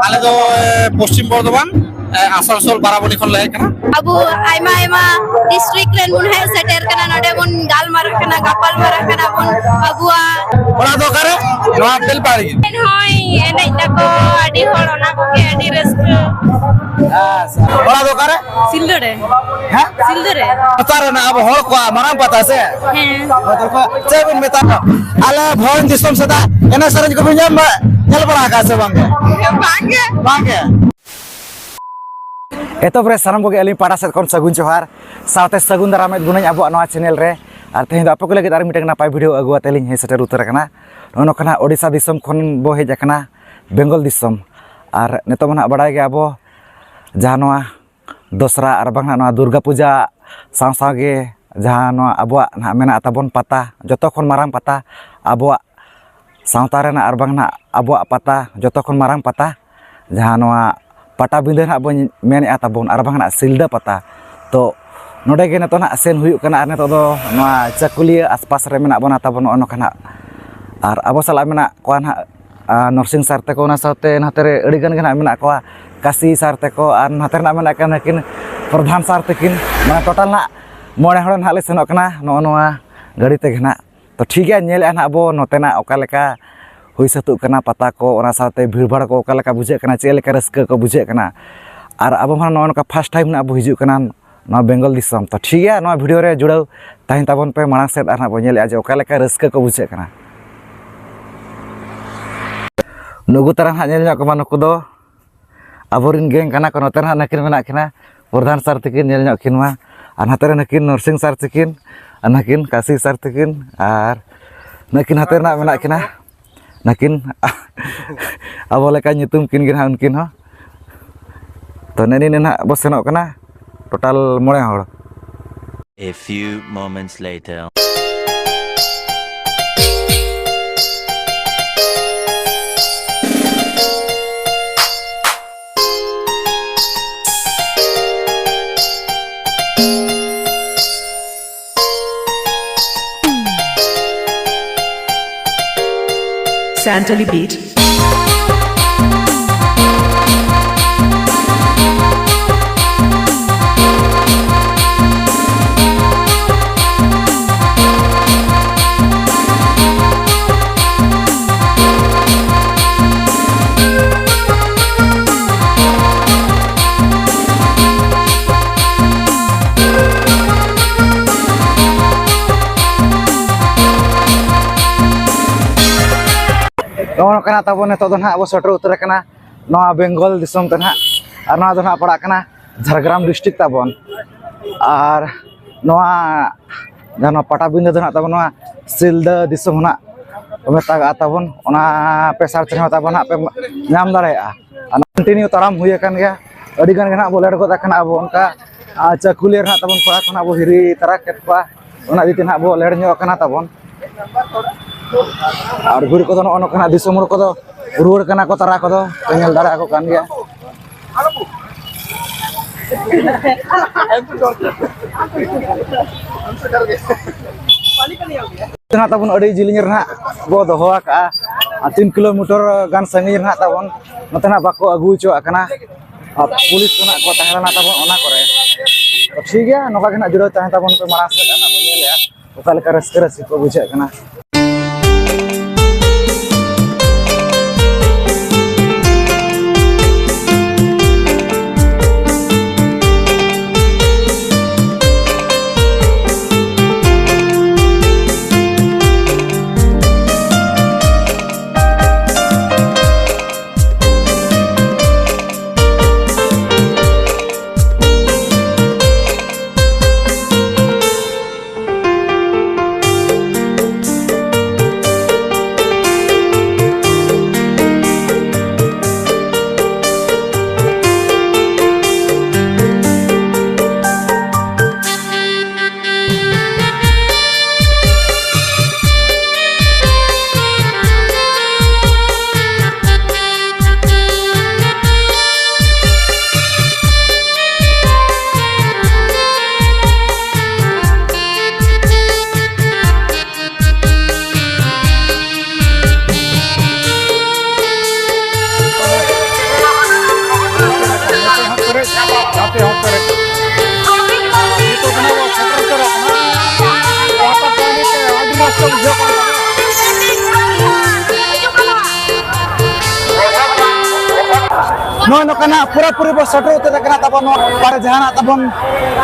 आले दो पश्चिम बर्धमान आसानसोल बाराबनी खन लहे कना अबु आइमा आइमा डिस्ट्रिक्ट रेन बुन है सेटर कना नडे बुन गालमार कना गापाल मार कना बुन अबुआ ओना दो करे नवा बेल पाड़ी एन होय एने तको आडी होड़ ओना को के आडी रस्क ओना दो करे सिल्दरे हैं सिल्दरे पतार ना अब होड़ को माराम पता से हैं तो को चेबिन मेता आले भवन दिसम सदा एना सरज को बिजम नेल बड़ा का से बांगे बांगे एतो प्रे सानम को अली पाड़ा सेट कोन सगुन जोहार साथे सगुन दारामेद गुनाई अब नवा चैनल रे आर तेहि दा आपको लगे आर मिटे नापाय वीडियो अगुआ तेलिंग हे सेटर उतर कना नोनो कना ओडिसा दिसम खन बो हेज कना बेंगल दिसम आर नेतो मना बड़ाय गे अबो जहां नवा दोसरा आर बांगा नवा दुर्गा पूजा साव साव गे जहां नवा अबो ना मेना ताबन पाता जतो खन मारांग पाता अबो सावता रेना आर बांगा अबो पाता जतो खन मारांग पाता जहां नवा पटा बिंदे ना बन मेन ताबन आर बांगा सिलदा पता तो नोडे गे नेतो ना सेन हुयु कना आर नेतो दो नवा चकुलिया आसपास रे मेना बना ताबन ono kana आर अबो साला मेना को ना नरसिंह सारते को ना साथे नाते रे अड़ी गन गना मेना को काशी सारते को आर नाते ना मेना कना किन प्रधान सारते किन माने टोटल ना मोड़े हड़ ना ले सेनो कना नो नवा गाड़ी ते घना तो ठीक है नेल ना अबो नोते ना ओका लेका हुई सतु कना पता को ओना साथे भीड़भाड़ को ओका लेका बुझे कना चे लेका रस्क को बुझे कना आर अबो मा नो का फर्स्ट टाइम ना अबो हिजु कना ना बेंगल दिसम तो ठीक है ना वीडियो रे जुड़ाव ताहिन ताबन पे मांग सेट आर ना बो नेल आज ओका लेका रस्क को बुझे कना नुगु तरह ना नेल को नुकु दो अबोरिन गेंग कना को नोते ना नकिन मेना किना प्रधान सर तकिन नेल ᱧᱚᱜ किन मा आर हाते नकिन नरसिंह सर तकिन नकिन काशी सर तकिन आर नकिन हाते ना मेना किना नकिन अब लेका nyutum किन गिन उनकिन हो तो नेनी नेना बो सेनोक कना टोटल मोड़े हड़ A few moments later. Santali Beat. नोनो कना ताबो नेतो दो ना अब सटर उतर कना नवा बेंगल दिसम ते ना आर नवा दो ना पड़ा कना झारग्राम डिस्ट्रिक्ट ताबन आर नवा जानो पटाबिंदे दो ना ताबन नवा सिलदा दिसम ना मेता ताबन ओना पेसार चेन ताबन पे नाम दाड़ेया कंटिन्यू ताराम हुए कन गया अडी गन गना बोलेड को तकना अब उनका चकुलियर ना ताबन पड़ा कना अब हिरी तरा केटपा ओना दिति ना अब लेड ᱧᱚᱜ कना ताबन और गुर को ono kana disomur ko do ruur kana ko tara ko do penyel dara ko kan ya tengah tabun adi jilinger na bo doho ka 3 kilometer gan sangir na tabun notena bako agu cho kana police को ना को तहरा tabun ona kore तो ठीक है नोका के ना जुड़ो ताहे tabun पे मारा से ना बोले या ओका लेका रस्क को बुझे kana raska bujau kan. No kana pura-puri bo seru te kana tabon no para jahana tabon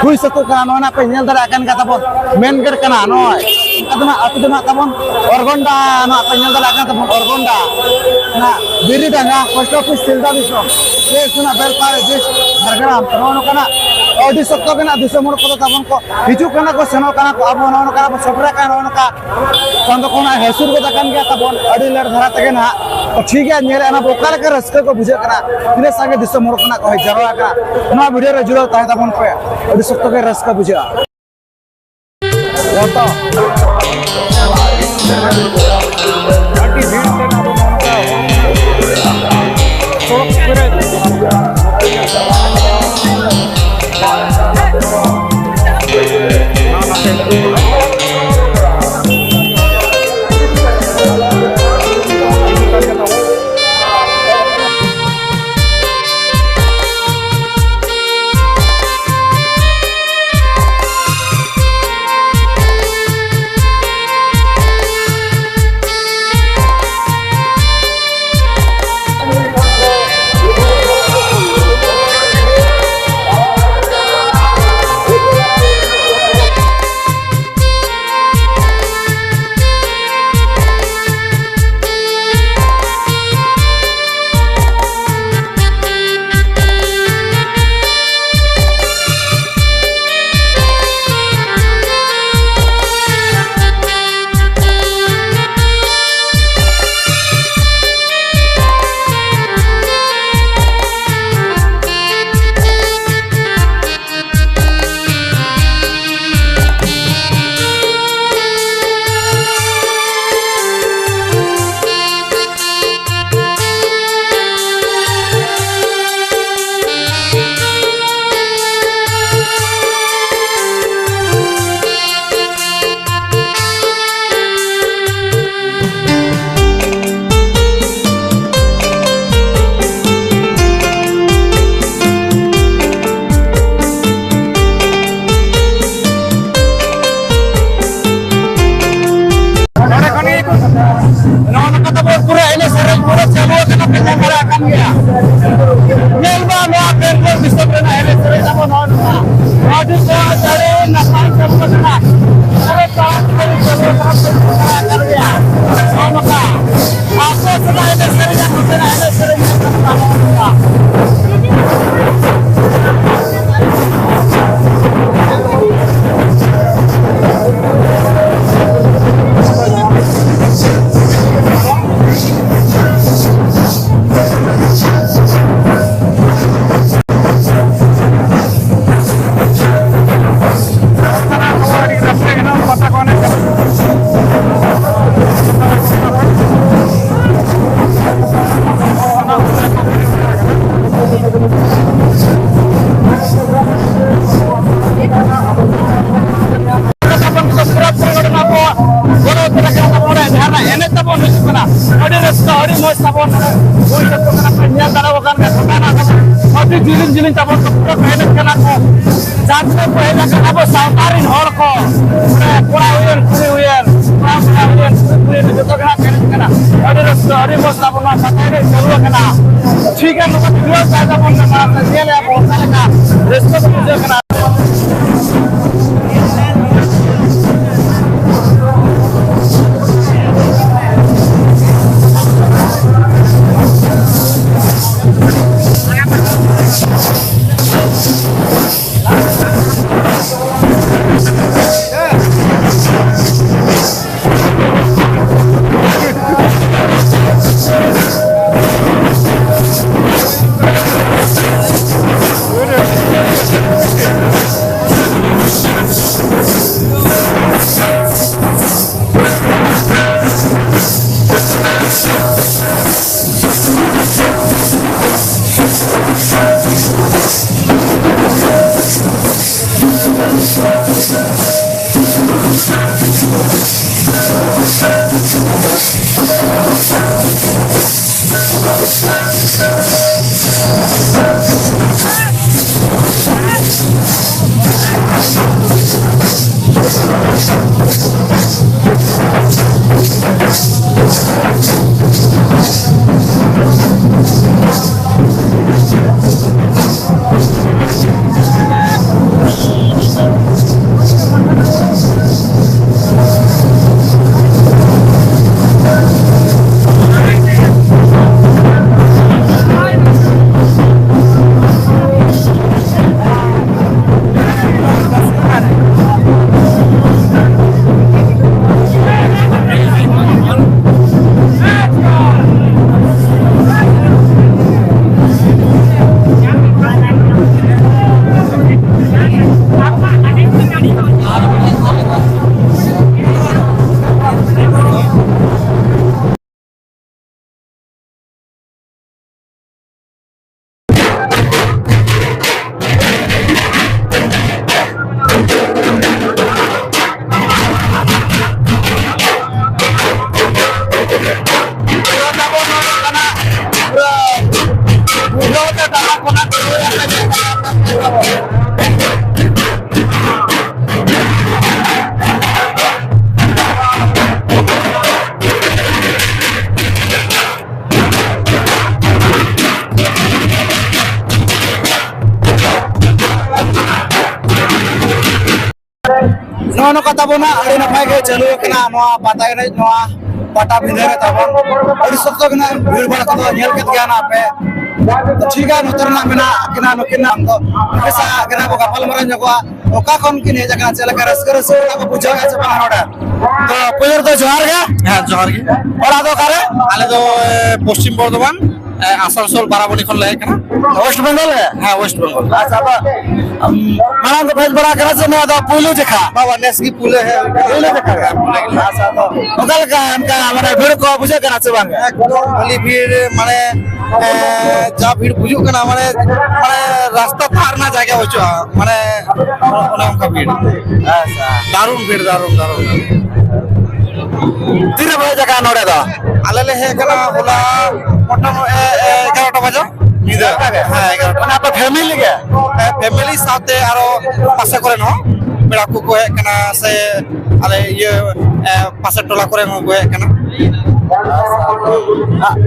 hui satu kana no na pe nyel dara akan kata bon main gate kana no aduna atuduna tabon orgonda no pe nyel dara akan tabon orgonda na biri dana post office silda biso ye suna bel pare dis hargaram no kana odi sokto kana disamor ko tabon ko hiju kana ko seno kana ko abo no kana bo sobra kana no ka kondo kona hesur ko takan ga tabon adi ler dhara tage na ठीक है nyere ana bokal ka raska ko bujhe kana ine sange disamor kana ko jarwa ka na video re juro ta tabon ko adi sokto ke raska bujha Foto. Nanti video na bo jilin tabon ko pera kana ko jatne pera kana bo sautarin hor ko pura huyen pura joto kana ade rasta mo tabon ma sakare chalu kana ठीक है लोग video ज्यादा बोलना मारना ये ले बोलना लगा रेस्टो को मुझे kana Good. kata bona ada nafai ke jalur kena noa patai ini noa pata bintang kita bon ada satu kena bir bala kata nyel ket gana apa ठीक है नोतर ना बिना किना नो किना हम तो कैसा किना को कपल मरन जको ओका कौन किने जगह चले कर रस को पूछो अच्छा बना नोडा तो पुजर तो जोहार के हां जोहार के और आदो करे आले तो पश्चिम बर्धमान आसानसोल बाराबनी खन ले कना वेस्ट बंगाल है हां वेस्ट बंगाल अच्छा तो माना तो भेज बड़ा करे से ना तो पुलु देखा बाबा नेस की पुले है पुले देखा अच्छा तो ओकल का हमका माने भीड़ को बुझे कना से बांगे खाली भीड़ माने जा भीड़ बुझु कना माने रास्ता पार ना जाके होचो माने ओना का भीड़ अच्छा दारुण भीड़ दारुण तीन बजे जगह नोड़े दो आले ले है कना होला मोटा 11टा बजे निदा हां 11टा माने आप फैमिली के फैमिली साथे आरो पासे करे न बेड़ा को है कना से आले ये पासे टोला करे न है कना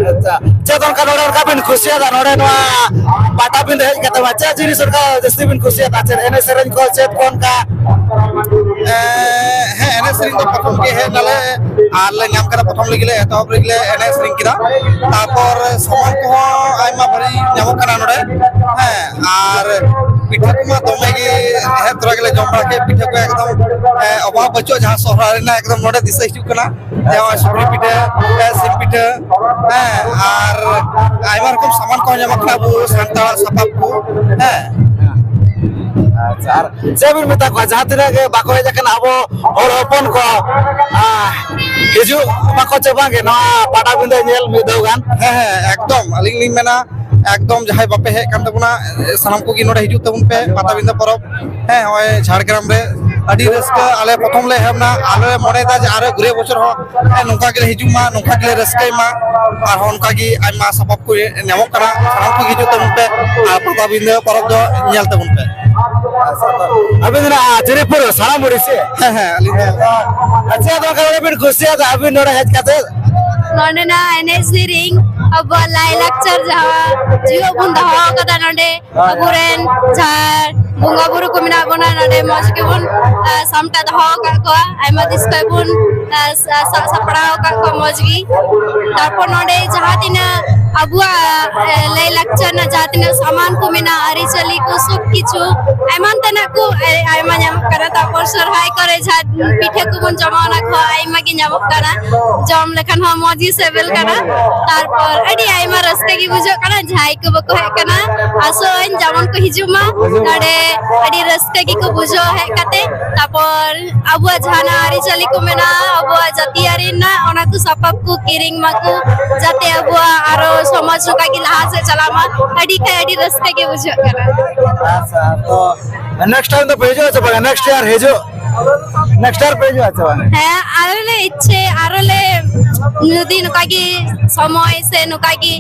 अच्छा चेतन का नोड़े का बिन खुशी है नोड़े न पाटा बिन है कते बच्चा जिनी सरकार जस्ती बिन खुशी है ताचे एने सेरेन को चेत कोन का है एने सेरेन तो प्रथम के है नाले आले नाम करा प्रथम लगिले तो लगिले एने सेरेन किदा तापर समान को आइमा भरी नाम करा नोड़े है आर पिठा को दमे के है तोरा के जमबा के पिठा को एकदम अभाव बचो जहां सोहरा ना एकदम नोड़े दिसे हिजु कना जेवा सुबरी पिठा सिम पिठा है आर आइमा रकम सामान को नाम करा बु संताल सपाप को है अच्छा सेबिन मिता को जातरे के बाको हे जकन आबो और ओपन को हिजु बाको चबागे ना पाटा बिंदे नेल मिदोगान है एकदम अलिंग लिंग मेना एकदम जहाय बापे हे कान तबुना सानाम को की नोडे हिजु तबुन पे पाटा बिंदे परब है होय झारग्राम रे अडी रस्का आले प्रथम ले हेमना आले मने दा आरे घुरे बछर हो नोका के हिजु मा नोका के रस्काय मा आर होनका की आइमा सबब को नेमो करा सानाम को हिजु तबुन पे आ पाटा बिंदे परब दो नेल तबुन पे अभी ना जयपुर सारा मुड़ी से अच्छा तो कहीं भी खुशी है अभी नोड़ा है क्या नोडे ना एनएससी रिंग अब लाई लेक्चर जहाँ जियो बुंदा हो कदा नोडे अबुरेन झार बुंगा बुरु को मिना बना नोडे मौज के बुन समटा दहो का को आइमा दिस्को बुन सपड़ाओ का को मौज की तारपो नोडे जहाँ तीना अबुआ लाई लेक्चर ना जहाँ तीना सामान को मिना आरी चली को सब किचु आइमान तना को आइमा न्याम करा तारपो सरहाय करे जहाँ पीठे को बुन जमाना को आइमा की न्याम करा जम लेकिन हम मौजी से बिल करा तारपो अड़ी आइमा रस्ते की बुझो कना झाई को बको है कना आसो इन जामन को हिजुमा नडे अड़ी रस्ते की को बुझो है कते तापर अबुआ झाना आरी चली को मेना अबुआ जतियारी ना ओना को सपप को किरिंग माको जाते अबुआ आरो समाज का की लहा से चलामा अड़ी का अड़ी रस्ते की बुझो कना अच्छा तो नेक्स्ट टाइम तो भेजो अच्छा बगा नेक्स्ट ईयर भेजो नेक्स्ट ईयर भेजो अच्छा बगा है आरोले इच्छे आरोले नदी नुका की समय से नुका की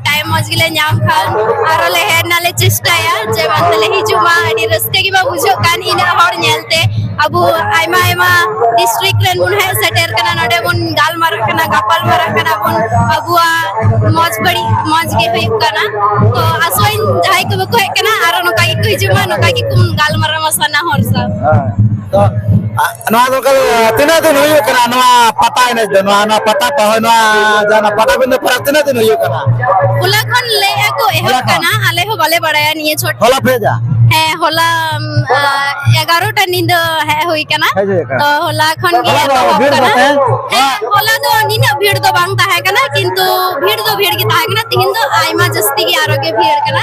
टाइम मजगिले न्याम खान आरोले है नाले चेष्टाया जे बंतले हिजुमा अडी रस्ते की बा बुझो कान इना हर नेलते अबु आइमा आइमा डिस्ट्रिक्ट रेन मुन है सेटर कना नडे मुन गाल मार कना गपाल मार कना मुन अबुआ मौज बड़ी मौज के हुई कना तो आसोइन जाय को बको है कना आरो नुका की हिजुमा नुका की कुम गाल मार मसना हरसा तो नवा तो कल तीन दिन हुई कना नवा पता है नहीं नवा पता तो है नवा जाना पता बिंदु पर तीन दिन हुई कना होला खन ले को एहो कना आले हो बाले बड़ाया निये छोट होला भेजा है होला 11टा नींद है हुई कना तो होला खन गे तो कना है होला तो नीना भीड़ तो बांगता है कना किंतु भीड़ की ता है कना तीन तो आइमा जस्ती की आरोग्य भीड़ कना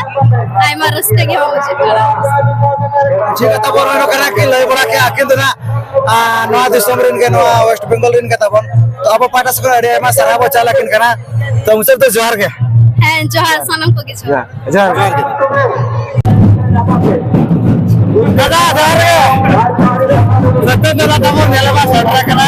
आइमा रस्ते के हो कना ठीक है तब बोलनो कना कि लय बड़ा के आकिन ना नवा दिसम रिन के नवा वेस्ट बंगाल रिन के तबन तो अब पाटा सको अरे मा सराबो चाला किन कना तो मुझे तो जोहार के है जोहार सनम को के जोहार के दादा जोहार के सत्य दादा तब नेलबा सटरा कना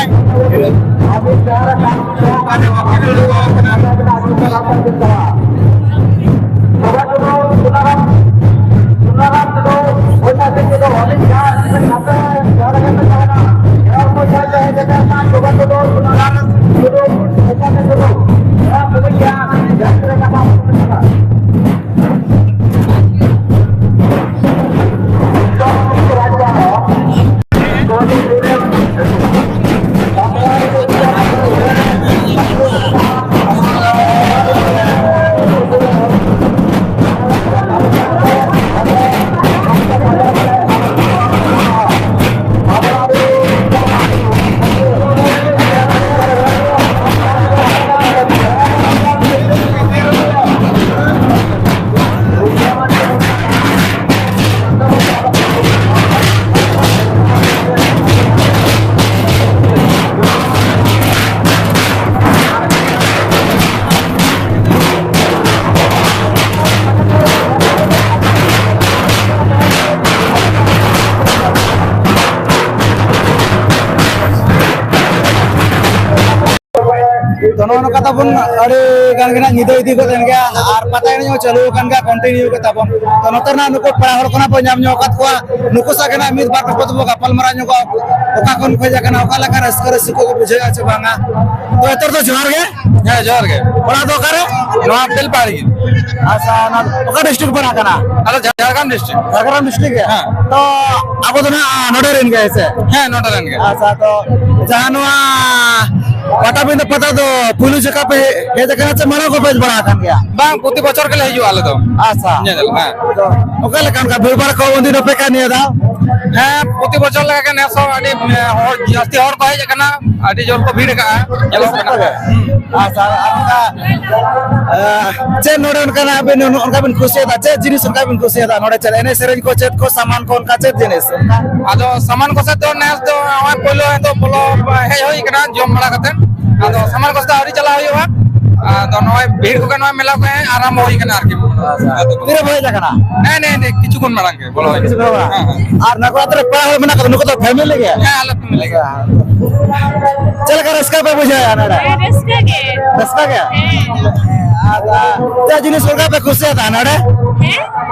तो नो कथा बन अरे गान गना निदो इदी को देन गया आर पता नहीं हो चालू kan ga कंटिन्यू कथा बन तो नोतर ना नुको पड़ा हर कोना पंजाब न्यो कत को नुको सागना मिद बार को तो गपल मरा न्यो को ओका कोन खोजा कना ओका लका रस्कर सिको को बुझे आछे बांगा तो एतर तो जोर गे हां जोर गे बड़ा तो करे नो बेल पाड़ी अच्छा ना ओका डिस्ट्रिक्ट बना कना अरे झारखंड डिस्ट्रिक्ट है तो अब तो ना नोडरेन गए से हां नोडरेन गए अच्छा तो जहानवा पटाबिंद पता तो पुलिस जगह पे ये जगह से मना को पेज बड़ा kan गया बांग पुति बचर के ले हिजु आले तो अच्छा नेदल हां तो ओका लकान का बिरबार को उन्दिन पे का निया दाओ हां पुति बचर लगा के ने सो आडी और जास्ती और कहे जकना आडी जोर को भीड़ का चलो अच्छा आपका चे नोडन kana ben उनका बिन खुशी था चे जिनिस उनका बिन खुशी था नोडे चले ने सेरेन को चेत को सामान को उनका चेत जिनिस आदो सामान को से तो नेस तो आवाज पोलो है तो बोलो हे होई कना जम बड़ा कते आदो सामान को से आड़ी चला होई बा तो नय भीड़ को कना मेला को आराम होई कना आरकी तिरे भय जकना नहीं किछु कोन मारंग के बोलो किछु को आर नको अतरे पड़ा हो मना नको तो फैमिली गया हां हालत में लेगा चल कर इसका पे बुझाया ना रस्का के त्या जिनिस उनका पे खुशी था नडे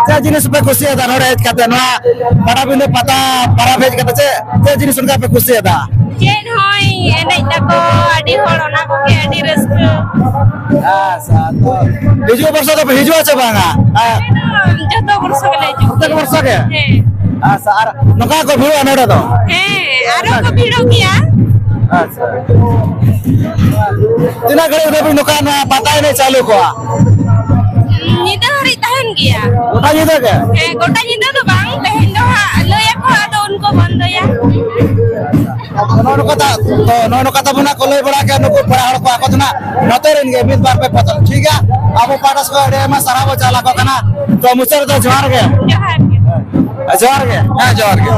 त्या जिनिस पे खुशी था नडे कहते ना बड़ा बिने पता para भेज कहते त्या जिनिस उनका पे खुशी था चेन होई एने तको आडी होड़ना को के आडी रस्क अच्छा तो हिजो वर्ष तो हिजो छ बांगा जतो वर्ष के लेजु जतो वर्ष के अच्छा आर नका को भीड़ नडे तो आरो को भीड़ो किया अच्छा तिना घरे उधर भी दुकान पता ही नहीं चालू को निदा हरी तहन गया गोटा निदा के गोटा निदा तो बांग तहन दो लया को तो उनको बंद या नोनो कथा बना को ले बड़ा के नुको पड़ा हड़ को आकतना नतेरन गे मित बार पे पतल ठीक है अब पाटस को डे में सराबो चला को कना तो मुचर तो जोर के हां जोर के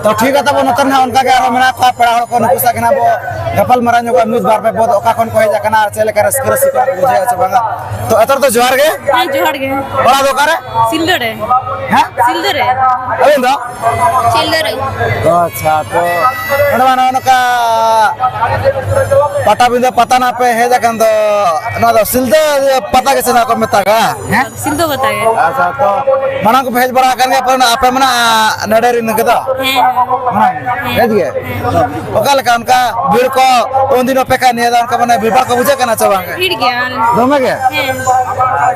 तो ठीक है तब नतन है उनका के आरो मेना को पड़ा को नुकुसा केना बो गपल मरान जो मिस बार पे बहुत ओका कोन कोहे जकना चले कर स्कर सिकर बुझे আছে बांगा तो एतर तो जोहार गे हां जोहार गे बड़ा दोकारे सिल्दरे हां सिल्दरे अबेन दो सिल्दरे अच्छा तो नडवाना नका पटा बिंदे पता ना पे हे जकन तो ना दो सिल्दे पता के से ना को मेता का हैं सिल्दो बताए अच्छा तो मना को भेज बड़ा करने पर आपे मना नडेरी नगदा भेज गए ओका लका उनका भीड़ को उन दिनों पे का नहीं था उनका मने भीड़ को बुझे करना चाहेंगे भीड़ गया दोमे के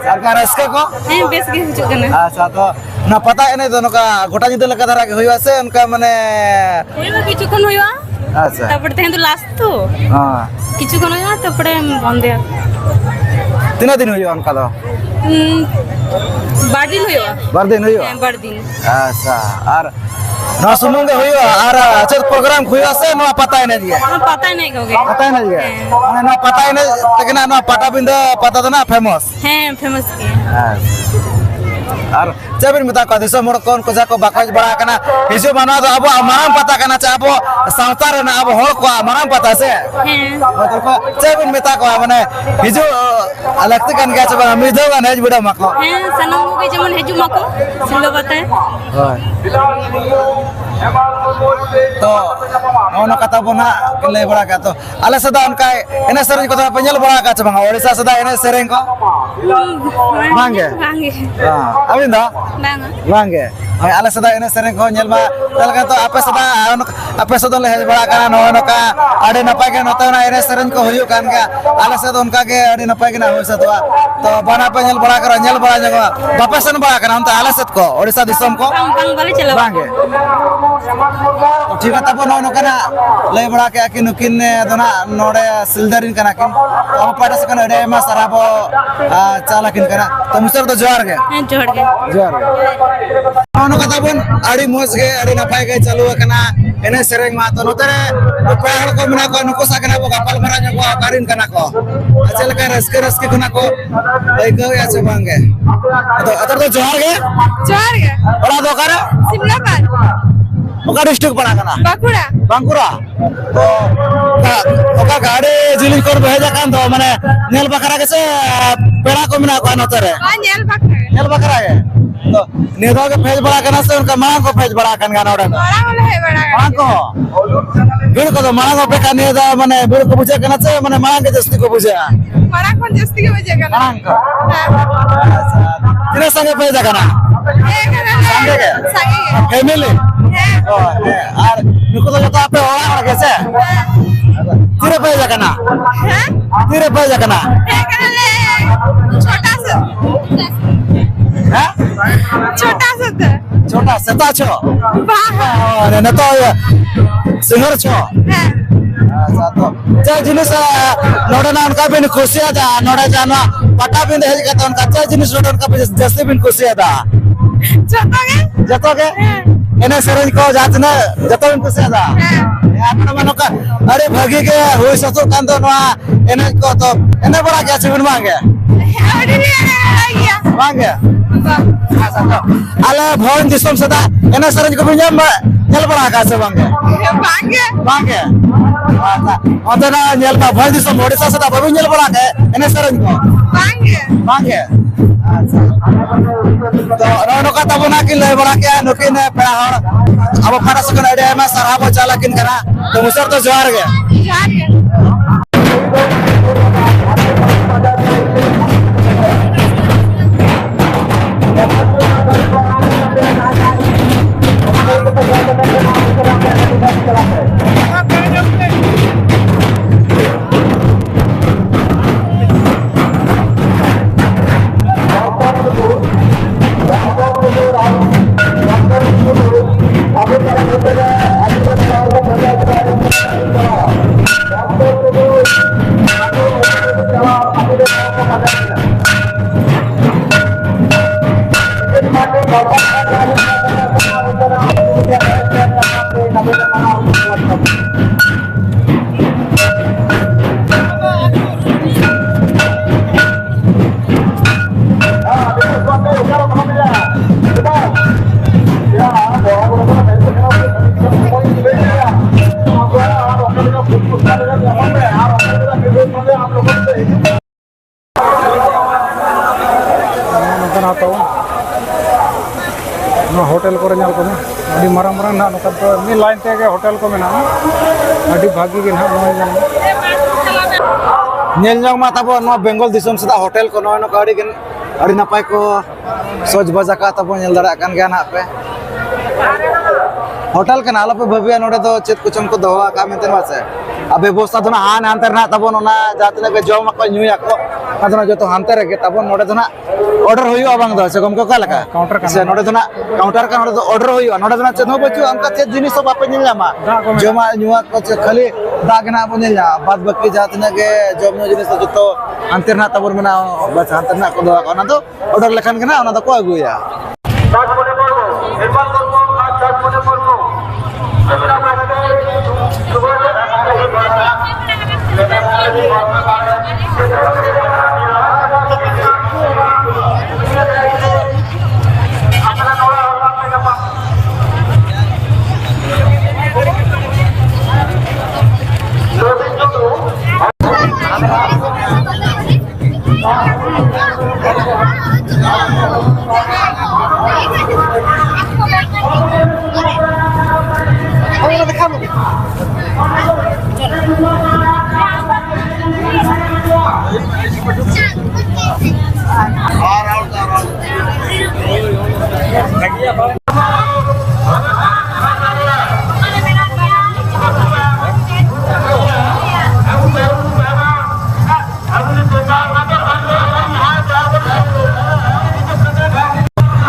सरकार इसके को बेस के हिजु कना अच्छा तो ना पता है नहीं दोनों का गोटा जिते लगा धरा के हुआ से उनका मने होइबा किछु कोन होइबा अच्छा तपड़ तेन तो लास्ट तो हां किछु कोन होइबा तपड़े बंदे तीन दिन हुआ उनका तो बारदिन होइबा बारदिन हुआ बारदिन अच्छा और ना सुनूंगे हुआ और अच्छा प्रोग्राम हुआ से ना पता है नहीं दिया पता नहीं होगे पता है नहीं दिया ना पता है नहीं लेकिन ना पटा बिंद पता तो ना फेमस हैं फेमस के और जब मिता को दिसो मोर कोन को जाको बाकाज बड़ा कना हिजो माना तो अब माराम पता कना चा अब संस्था रे ना अब होड़ को माराम पता से हैं मतलब को जब मिता को माने हिजो अलगते कन गया छ मिदो का नेज बिडा मको हैं सनम के जमन हेजु मको सिलो बताए तो ono kata bona ले बड़ा का तो आले सदा उनका एने सेरेंग को तो पेंजल बड़ा का छ बंगा ओडिसा सदा एने सेरेंग को मांगे मांगे हां अबिन दा मांगे मांगे ओय आले सदा एने सेरेंग को नेल मा तलका तो आपे सदा ले बड़ा का नो का आडे नपाय के नता ना एने सेरेंग को होयो कान का आले सदा उनका के आडे नपाय के ना हो सतवा तो बना पेंजल बड़ा कर नेल बड़ा जगह बापसन बड़ा का हम तो आले सत को ओडिसा दिसम को पंग वाले चलो मांगे ठीक है तब नो कना ले बड़ा के कि नुकिन ने दोना नोडे सिलदरिन कना किन अब पाटा से कना डे मा सराबो चाला किन कना तो मुसर तो जोहार गे जोड़ के नो कता बन आड़ी मोस गे आड़ी नपाय गे चालू कना एने सेरेंग मा तो नोतरे पेड़ को मना को नुको सा कना बो गपल मरा जको karin kana ko achal ka raske kana ko ai ko ya se bange to atar to johar ge जोहार गे ora do kara Simlapal oka district pala kana Bankura Bangkura to oka gade jilin kor beja kan to mane nel bakara ke se pera ko mina ko anotare nail Bankura nel bakara ge to nedo ke phej bada kana se unka mang ko phej bada kan gana ora बड़ा वाला है बड़ा mang ko bir ko to mang ko pe kan nedo mane bir ko buje kana se mane mang ke jasti ko buje बड़ा कौन जस्ती के वजह का mang ko tine sange phej kana संगे के संगे family oh ar nuko to joto ape ora ora ke se tire phej kana हैं tire phej kana छोटा सा ha छोटा सा था छोटा सेता छो बाहर ने तो सिंगर छो है अच्छा तो जे जिनिस नोडे ना उनका बिन खुशी ada नोडे जाना पटा बिन हेज के तो उनका जे जिनिस नोडे उनका जस्ती बिन खुशी ada छोटा के जतो के एने सेरेंज को जातने जतो बिन खुशी ada आपन मानो का अरे भागी के होई सतो कांदो नवा एने को तो एने बड़ा के छिबिन मांगे अरे गया मांगे अच्छा तो आले भवन दिसम सदा एने सेरेंज को बिन nyel bड़ा का से मांगे भाग्य Bangke. Ada na nyel ka bhai disom Odisha sada babu nyel bala ke ene sereng ko. भाग्य Bangke. To rono kata bona kin le bala ke nukin pe hor abo para sekon ade ma sarha bo chalakin kara to musar to johar ge. जोहार गे hotel को rail को अभी मारंग मारंग ना नोका तो मी line ते hotel को मेना अभी भागी के ना Nyel nyong ma tabo no Bengal disom sada hotel ko no ka adi napai ko soj baja ka tabo nyel dara kan ga na pe. Hotel kan ala pe bhabiya node to chet kucham ko dowa ka menten wase. Abe bosta to na han antar na tabo no na jatne ke jom ko nyu ya ko kadona joto hantar ke tabo node to na order hoyu abang do se kom ko kala ka counter का se node to na counter ka node to order hoyu node to na chet no bachu amka chet jinis so bape nyel ma joma nyua ko chet khali dag na bo nyel ja bad bakki jatne ke jom no jinis to joto antar na tabor mena bas antar na ko do ko na to order lekhan kana ona to ko agu ya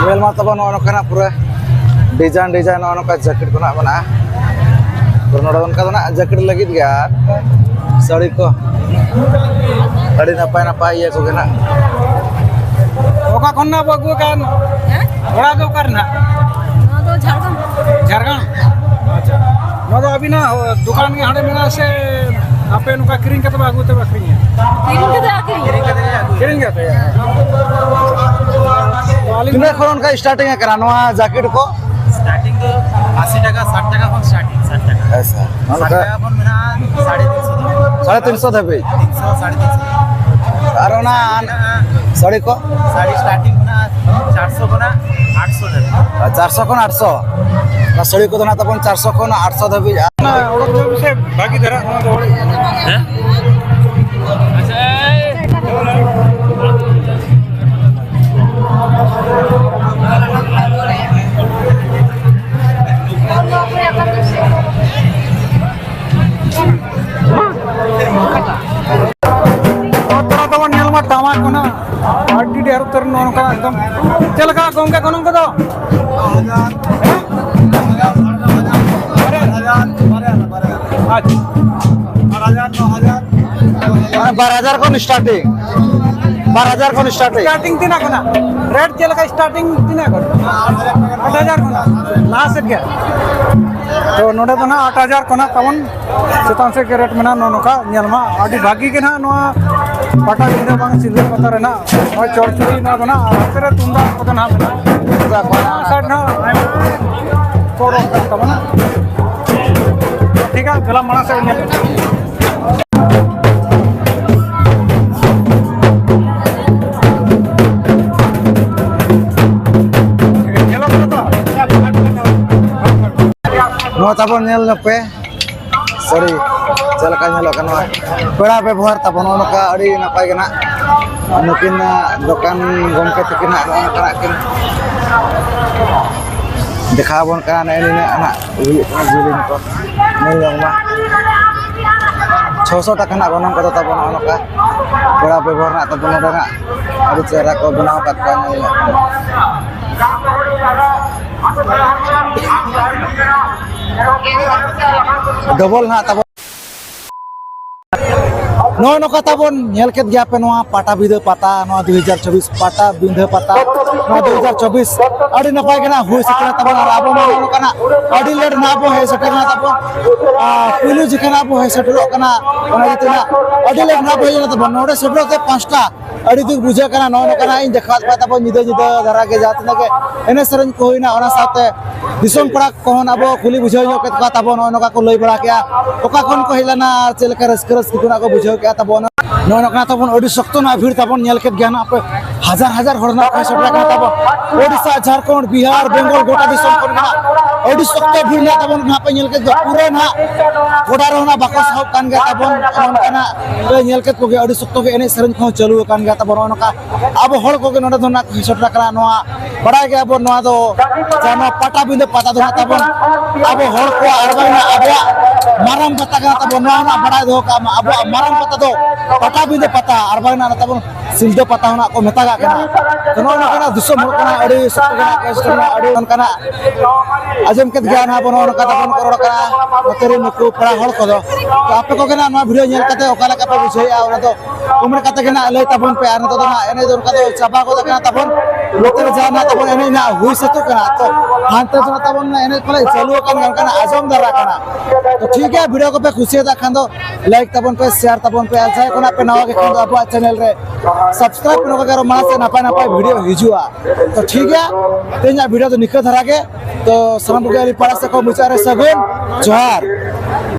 Well mata ba no kana pura design no ka jacket ko na bana pernodon ka na jacket lagi dia sari ko adi napai ya ko kana ओका खन्ना बगु कान बड़ा दो करना ना तो झारखंड झारखंड अच्छा ना तो अभी ना दुकान के हड़े मेरा से Apa yang nuka kering kata bagus tuh keringnya? Kering kata ya. किन्ने खरन का स्टार्टिंग है करानवा जैकेट को स्टार्टिंग तो 80 টাকা 60 টাকা ফোন স্টার্টিং 60 টাকা ऐसा 60 টাকা ফোন মেনা 350 350 धबे 300 350 और ना साड़ी को साड़ी स्टार्टिंग मेना 400 बना 800 টাকা 400 कोन 800 ना साड़ी को तो ना तपन 400 कोन 800 धबे ना ओडक जो से बाकी धरा ना तो हैं तवन नेल मा टामा कोना आडी डेर उतर नोन का एकदम चल का गोंगे कोन को दो 12,000 कोन स्टार्टिंग 12,000 कोन स्टार्टिंग स्टार्टिंग तिना कोना रेट चल का स्टार्टिंग तिना कोन 8,000 कोना लास्ट गया तो नोडे तो ना 8,000 कोना तवन चेतान से के रेट में ना नोनो का नेलमा आडी भागी के ना नोआ पाटा बिंदे बांग सिल्वर पता रे ना और चोरचुरी ना बना आखरे तुंदा पता ना बना साइड ना कोरो करता बना ठीक है गला मना से नेल नो तबन नेल पे सॉरी चल का नेलो कनवा पेड़ा व्यवहार तबन नका अड़ी नपाय गना नुकिन दुकान गमके तकिना करा किन देखा बन का ने ना हुई जुलिन को नेल मा 600 टाका ना गनम को तबन नका पेड़ा व्यवहार ना तबन ना अड़ी चेहरा को बनाव का नेल डबल ना तब नो नका तबन नेल केत गया पे नोआ पाटा बिंधे पाता नोआ 2024 पाटा बिंधे पाता नोआ 2024 अड़ी नपाय गना हुई सकेना तबन आबो नो कना अड़ी लेट ना बो हे सकेना तबन पुलु जिकना बो हे सटरो कना ओना जितना अड़ी लेट ना बो हे तबन नोडे सटरो ते 5टा अड़ी दुख बुझे कना नो कना इन देखा पा तबन निदे निदे धरा के जातना के एने सरन को होइना ओना साथे दिसोम पड़ा कोन आबो खुली बुझे जो के तबन ओनका को लई बड़ा के ओका कोन को हिलाना चलका रस कितना को बुझे के तबन नो नका तबन अड़ी सख्तो ना भीड़ तबन नेल के ज्ञान आप हजार हरना पैसा टाका तबन ओडिसा झारखंड बिहार बेंगल गोटा दिसोम कोन ना अड़ी सख्तो भीड़ ना तबन ना पे नेल के पूरे ना गोडा रहना बाको सब कान गया तबन ओनका नेल के को अड़ी सख्तो के एने सरन को चालू कान गया तबन ओनका अब हड़ को के नडा धना पैसा टाका नोआ बड़ा गया अब नोआ दो जानो पाटा बिंदे पाता दो तबन अब हड़ को अरबाना अब माराम पता का तबन नोआ ना बड़ा दो का अब माराम पता दो पाटा बिंदे पता अरबाना तबन सिलदे पता होना को मेता का तो नोआ ना दिसोम हड़ कना अड़ी सख्तो का कस्टमर अड़ी ओनका आजम के ज्ञान हा बनो ओनका तबन करोड़ कना नतरे नुकु पड़ा हड़ को दो तो आपे को केना नोआ वीडियो नेल कते ओकाला का पे बुझेया ओना तो उमर कते केना लय तबन पे आना तो ना एने दोन का तो चाबा को केना तबन लोतर जाना तबन एने ना हुई सतो केना तो हांते तो तबन एने कोले चालू कना आजम दरा कना तो ठीक है वीडियो को पे खुशी दा खान दो लाइक तबन पे शेयर तबन पे आलसाय कोना पे नवा के खान दो आपा चैनल रे सब्सक्राइब को करो माना से नापा नापा वीडियो हिजुआ तो ठीक है तेना वीडियो तो निखा धरा के तो सनम के पड़ा से को मुचारे सगुन जोहार